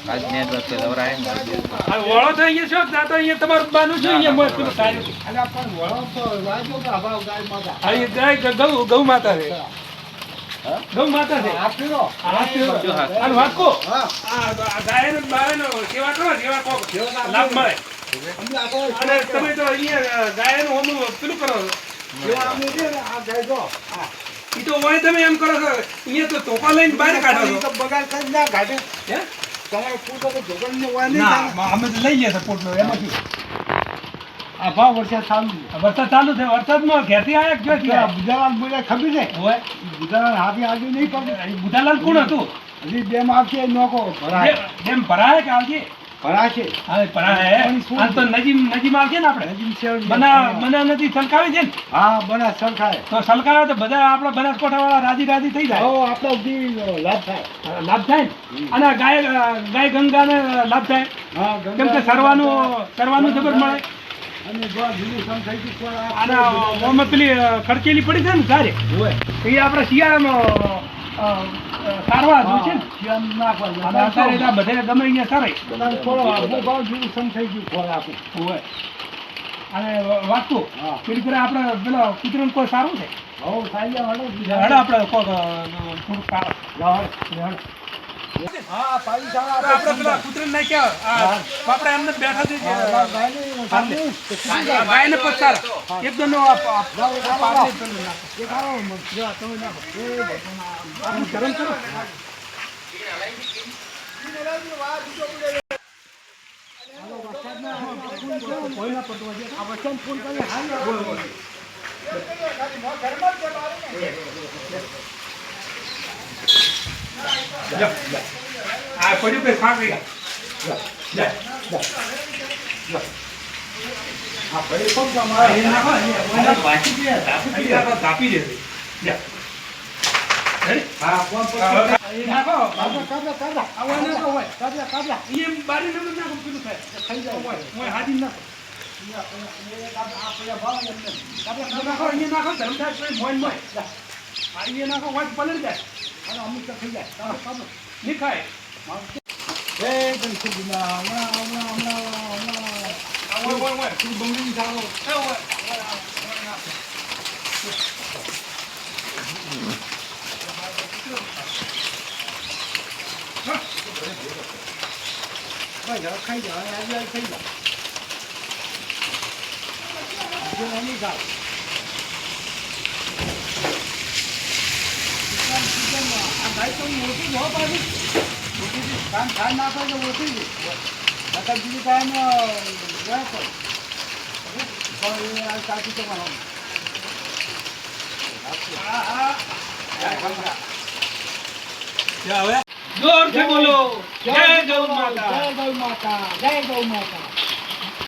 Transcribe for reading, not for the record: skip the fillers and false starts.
આજ નેટવર્ક છે લવરાય ને આ વળો તો અહીંયા છો ના તો અહીંયા તમારું બાનું છે અહીંયા મોય પેલું સારું અને પણ વળો તો વાજો કે અભાવ ગાય માતા આ એ ગાય ગૌ માતા છે ગૌ માતા છે આ પીરો અને વાકો હા આ ગાયનો બાયનો સેવા કરો સેવા કો લાભ મળે અમને આ તો અને તમે તો અહીંયા ગાયનું ઓનું પેલું કરો સેવા અમને દે ને આ ગાય જો હા ઈ તો હોય તમે એમ કરો છો અહીંયા તો તોપા લઈને બહાર કાઢો છો તો બગાડ કરી ના કાઢે હે તમારે પૂછો તો જોગણ ને હોય નહીં ના અમે તો લઈ ગયા હતા પોટલો એમાં શું આ ભાવ વરસાદ ચાલુ વરસાદ ચાલુ છે વરસાદમાં ઘેરથી આયા કે છે બુધાલાલ બોલે ખબર છે હોય બુધાલાલ હાથી આજુ નહીં પડે બુધાલાલ કોણ હતું હજી બે માં આવશે નોકો ભરાય જેમ ભરાય કે આવજે ભરાય છે હા ભરાય આ તો નજીમ આવશે ને આપણે નજીમ છે બના નથી સલકાવે છે ને હા બના સરખાય તો સલકાવે તો બધા આપણા બનાસકાંઠા વાળા રાજી થઈ જાય હો આપણો બી લાભ થાય લાભ થાય ને અને ગાય ગંગાને લાભ થાય હા કેમ કે સરવાનું જબર મળે અને જો જુદી સમ થઈ ગઈ તો અને ઓમાં પેલી ખર્ચેલી પડી છે ને સારી હોય એ આપણે શિયાળામાં સારવા દઉં છે ને શિયાળ ના અને અત્યારે તો બધે ગમે અહીંયા સારાય પડે થોડો હું ભાવ જુદી સમ થઈ ગયું ખોળ આપું હોય અને વાગતું હા. પેલી કરે આપણે પેલો કૂતરાનું કોઈ સારું છે હો થાય જાય હળો હડે આપણે થોડુંક સારું હા પાડી તો આપણે પેલા કૂતરાને નાખ્યા આપણે એમને બેઠા છે ગાયને પચાર એકદમ ગરમ કરો આ પડ્યું કે ખાક ગયા તાપી દે અમુક થઈ જાય નહીં ખાય ખાઈ જાય થઈ જાય આ ગાય તો મોટી જ હો પાછી મોટી કામ થાય ના થાય તો મોટી જ અત્યારે બીજું કાંઈ ગયા પણ આ સાચું તો હવે જોરથી બોલો જય ગૌ માતા જય ગૌ માતા જય ગૌ માતા